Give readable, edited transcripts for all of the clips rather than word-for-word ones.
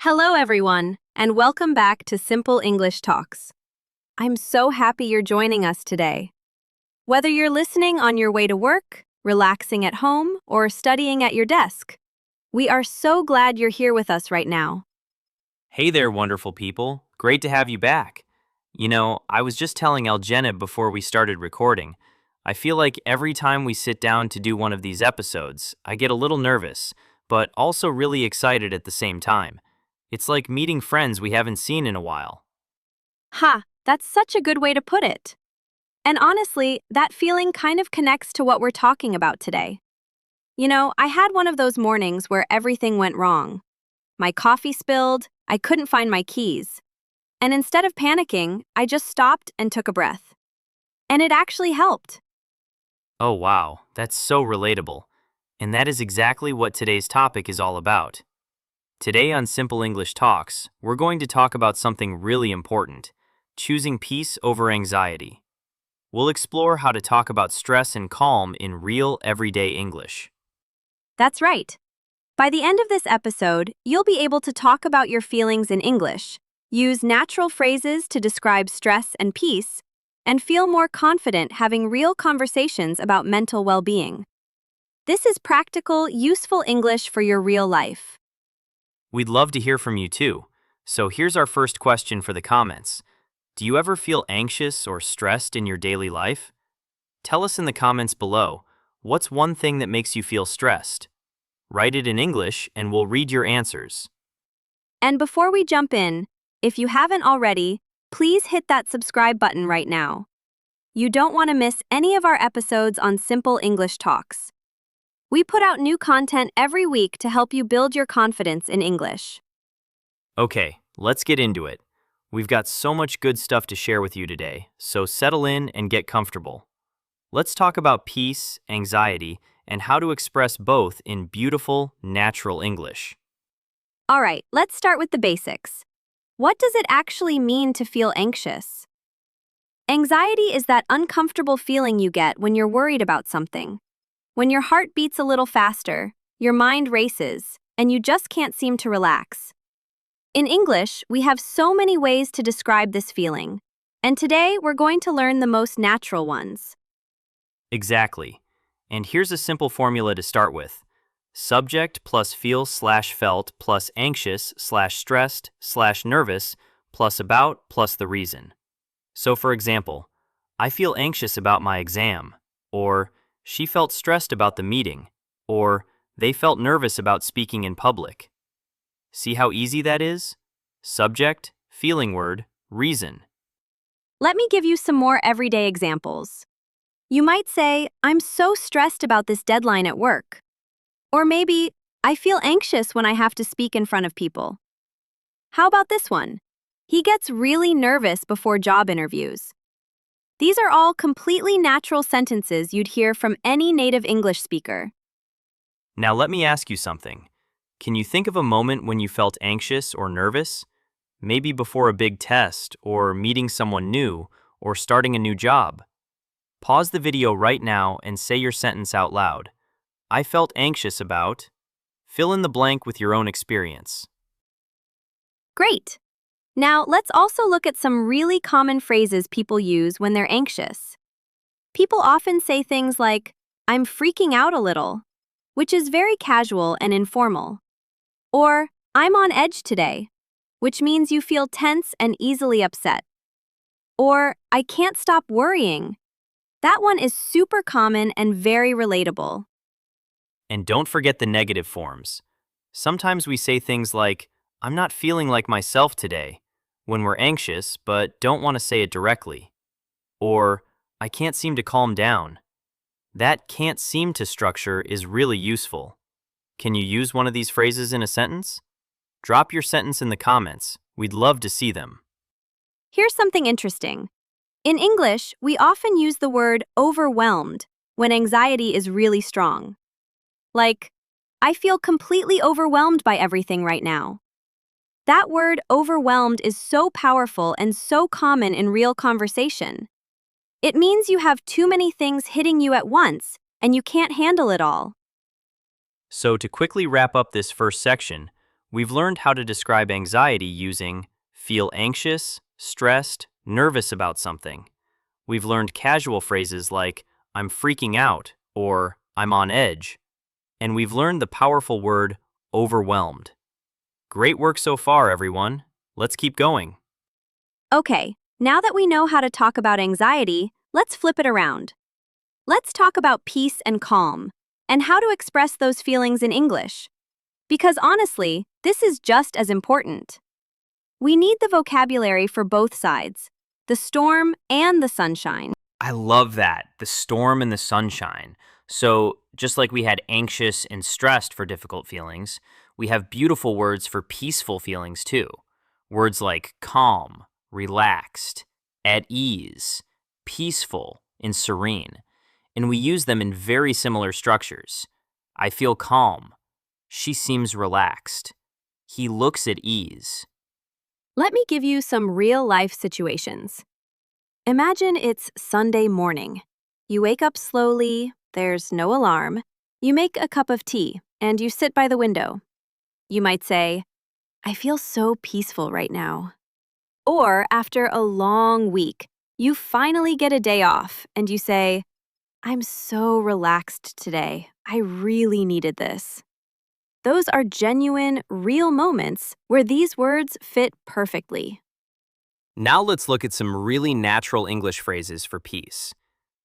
Hello, everyone, and welcome back to Simple English Talks. I'm so happy you're joining us today. Whether you're listening on your way to work, relaxing at home, or studying at your desk, we are so glad you're here with us right now. Hey there, wonderful people. Great to have you back. I was just telling Aljenib before we started recording. I feel like every time we sit down to do one of these episodes, I get a little nervous, but also really excited at the same time. It's like meeting friends we haven't seen in a while. Ha, that's such a good way to put it. And honestly, that feeling kind of connects to what we're talking about today. I had one of those mornings where everything went wrong. My coffee spilled, I couldn't find my keys. And instead of panicking, I just stopped and took a breath. And it actually helped. Oh wow, that's so relatable. And that is exactly what today's topic is all about. Today on Simple English Talks, we're going to talk about something really important: choosing peace over anxiety. We'll explore how to talk about stress and calm in real, everyday English. That's right. By the end of this episode, you'll be able to talk about your feelings in English, use natural phrases to describe stress and peace, and feel more confident having real conversations about mental well-being. This is practical, useful English for your real life. We'd love to hear from you too. So here's our first question for the comments. Do you ever feel anxious or stressed in your daily life? Tell us in the comments below, what's one thing that makes you feel stressed? Write it in English and we'll read your answers. And before we jump in, if you haven't already, please hit that subscribe button right now. You don't want to miss any of our episodes on Simple English Talks. We put out new content every week to help you build your confidence in English. Okay, let's get into it. We've got so much good stuff to share with you today, so settle in and get comfortable. Let's talk about peace, anxiety, and how to express both in beautiful, natural English. All right, let's start with the basics. What does it actually mean to feel anxious? Anxiety is that uncomfortable feeling you get when you're worried about something. When your heart beats a little faster, your mind races, and you just can't seem to relax. In English, we have so many ways to describe this feeling, and today we're going to learn the most natural ones. Exactly. And here's a simple formula to start with. Subject plus feel/felt plus anxious/stressed/nervous plus about plus the reason. So for example, I feel anxious about my exam, or she felt stressed about the meeting, or they felt nervous about speaking in public. See how easy that is? Subject, feeling word, reason. Let me give you some more everyday examples. You might say, I'm so stressed about this deadline at work. Or maybe, I feel anxious when I have to speak in front of people. How about this one? He gets really nervous before job interviews. These are all completely natural sentences you'd hear from any native English speaker. Now let me ask you something. Can you think of a moment when you felt anxious or nervous? Maybe before a big test, or meeting someone new, or starting a new job. Pause the video right now and say your sentence out loud. I felt anxious about. Fill in the blank with your own experience. Great! Now, let's also look at some really common phrases people use when they're anxious. People often say things like, I'm freaking out a little, which is very casual and informal. Or, I'm on edge today, which means you feel tense and easily upset. Or, I can't stop worrying. That one is super common and very relatable. And don't forget the negative forms. Sometimes we say things like, I'm not feeling like myself today, when we're anxious but don't want to say it directly. Or, I can't seem to calm down. That can't seem to structure is really useful. Can you use one of these phrases in a sentence? Drop your sentence in the comments. We'd love to see them. Here's something interesting. In English, we often use the word overwhelmed when anxiety is really strong. Like, I feel completely overwhelmed by everything right now. That word overwhelmed is so powerful and so common in real conversation. It means you have too many things hitting you at once and you can't handle it all. So to quickly wrap up this first section, We've learned how to describe anxiety using feel anxious, stressed, nervous about something. We've learned casual phrases like I'm freaking out or I'm on edge. And we've learned the powerful word overwhelmed. Great work so far, everyone. Let's keep going. Okay, now that we know how to talk about anxiety, let's flip it around. Let's talk about peace and calm, and how to express those feelings in English. Because honestly, this is just as important. We need the vocabulary for both sides, the storm and the sunshine. I love that, the storm and the sunshine. So, just like we had anxious and stressed for difficult feelings, we have beautiful words for peaceful feelings too. Words like calm, relaxed, at ease, peaceful, and serene. And we use them in very similar structures. I feel calm. She seems relaxed. He looks at ease. Let me give you some real-life situations. Imagine it's Sunday morning. You wake up slowly, there's no alarm. You make a cup of tea, and you sit by the window. You might say, I feel so peaceful right now. Or after a long week, you finally get a day off, and you say, I'm so relaxed today. I really needed this. Those are genuine, real moments where these words fit perfectly. Now let's look at some really natural English phrases for peace.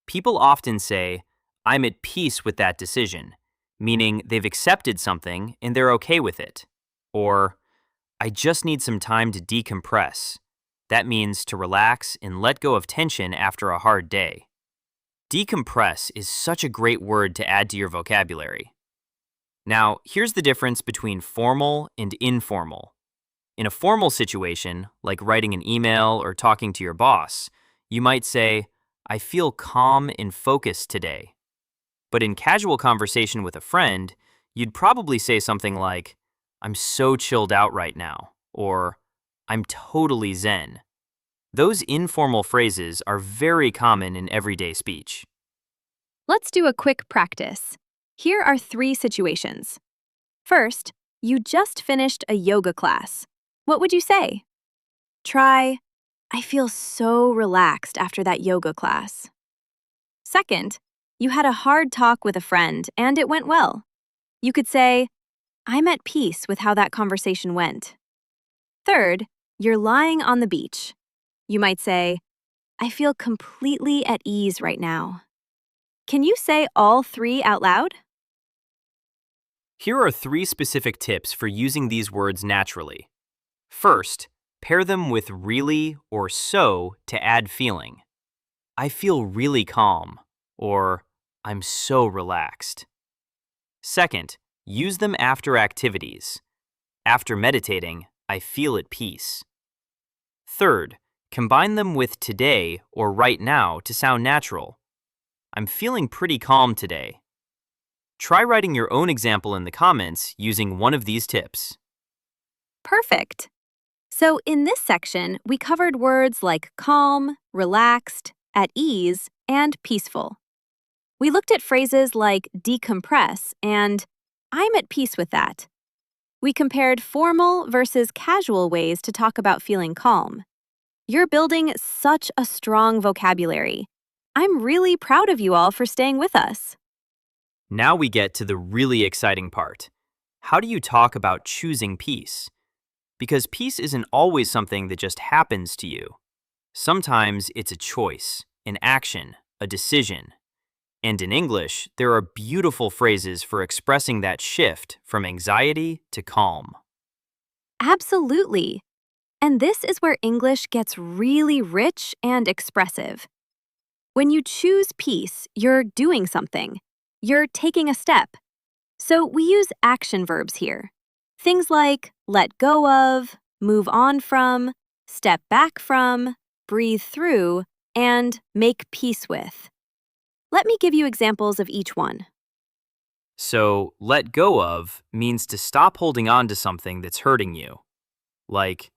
People often say, I'm at peace with that decision, meaning they've accepted something and they're okay with it. Or, I just need some time to decompress. That means to relax and let go of tension after a hard day. Decompress is such a great word to add to your vocabulary. Now, here's the difference between formal and informal. In a formal situation, like writing an email or talking to your boss, you might say, I feel calm and focused today. But in casual conversation with a friend, you'd probably say something like, I'm so chilled out right now, or I'm totally zen. Those informal phrases are very common in everyday speech. Let's do a quick practice. Here are 3 situations. First, you just finished a yoga class. What would you say? Try, I feel so relaxed after that yoga class. Second, you had a hard talk with a friend and it went well. You could say, I'm at peace with how that conversation went. Third, you're lying on the beach. You might say, I feel completely at ease right now. Can you say all 3 out loud? Here are 3 specific tips for using these words naturally. First, pair them with really or so to add feeling. I feel really calm, or I'm so relaxed. Second, use them after activities. After meditating, I feel at peace. Third, combine them with today or right now to sound natural. I'm feeling pretty calm today. Try writing your own example in the comments using one of these tips. Perfect. So in this section, we covered words like calm, relaxed, at ease, and peaceful. We looked at phrases like decompress and I'm at peace with that. We compared formal versus casual ways to talk about feeling calm. You're building such a strong vocabulary. I'm really proud of you all for staying with us. Now we get to the really exciting part. How do you talk about choosing peace? Because peace isn't always something that just happens to you. Sometimes it's a choice, an action, a decision. And in English, there are beautiful phrases for expressing that shift from anxiety to calm. Absolutely. And this is where English gets really rich and expressive. When you choose peace, you're doing something. You're taking a step. So we use action verbs here. Things like let go of, move on from, step back from, breathe through, and make peace with. Let me give you examples of each one. So, let go of means to stop holding on to something that's hurting you. Like,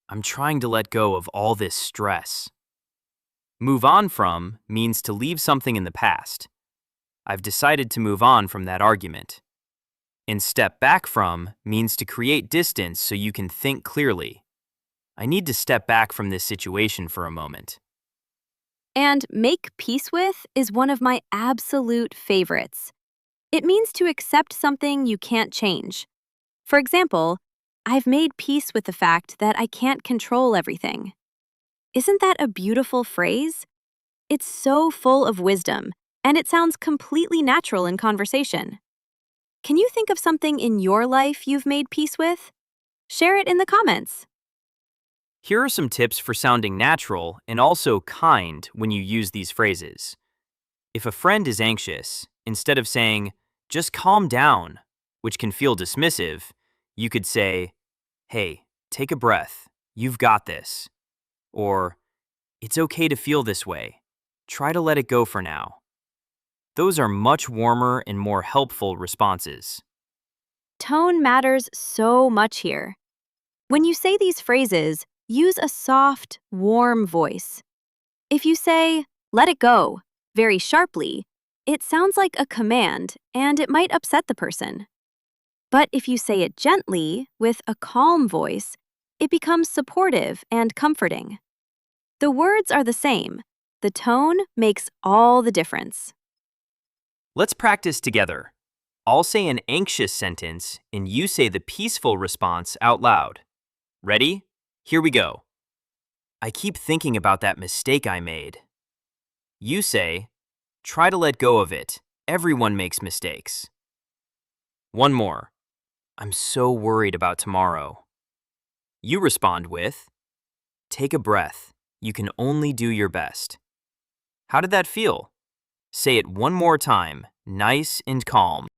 I'm trying to let go of all this stress. Move on from means to leave something in the past. I've decided to move on from that argument. And step back from means to create distance so you can think clearly. I need to step back from this situation for a moment. And make peace with is one of my absolute favorites. It means to accept something you can't change. For example, I've made peace with the fact that I can't control everything. Isn't that a beautiful phrase? It's so full of wisdom, and it sounds completely natural in conversation. Can you think of something in your life you've made peace with? Share it in the comments. Here are some tips for sounding natural and also kind when you use these phrases. If a friend is anxious, instead of saying, just calm down, which can feel dismissive, you could say, hey, take a breath, you've got this. Or, it's okay to feel this way. Try to let it go for now. Those are much warmer and more helpful responses. Tone matters so much here. When you say these phrases, use a soft, warm voice. If you say, let it go, very sharply, it sounds like a command and it might upset the person. But if you say it gently, with a calm voice, it becomes supportive and comforting. The words are the same. The tone makes all the difference. Let's practice together. I'll say an anxious sentence and you say the peaceful response out loud. Ready? Here we go. I keep thinking about that mistake I made. You say, try to let go of it. Everyone makes mistakes. One more. I'm so worried about tomorrow. You respond with, take a breath. You can only do your best. How did that feel? Say it one more time, nice and calm.